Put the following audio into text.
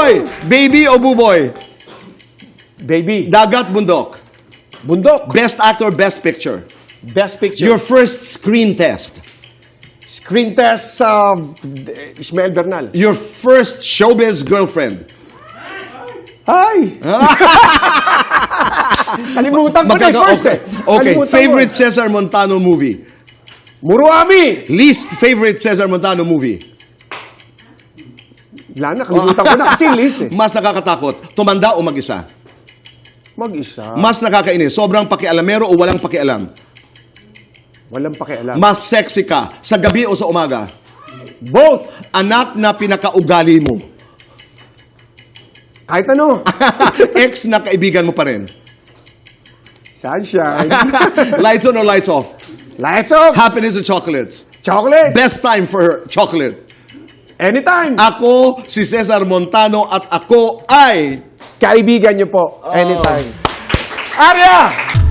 Buboy! Baby o Buboy? Baby. Dagat, bundok. Bundok. Best actor, best picture. Best picture. Your first screen test. Screen test Ismael Bernal. Your first showbiz girlfriend. Ay! Kalimutan ko na yung first Okay. Okay. Kalimutan Favorite ko. Cesar Montano movie. Muruami! Least favorite Cesar Montano movie. Wala na, kalimutan ko na kasi list eh. Mas nakakatakot, tumanda o mag-isa? Mag-isa. Mas nakakainis, sobrang pakialamero o walang pakialam? Walang pakialam. Mas sexy ka, sa gabi o sa umaga? Both! Anak na pinakaugali mo? Kahit ano. Ex na kaibigan mo pa rin? Sunshine. Lights on or lights off? Lights off! Happiness or chocolates? Chocolate! Best time for chocolate? Anytime! Ako, si Cesar Montano at ako ay... Kaibigan niyo po. Anytime. Arya!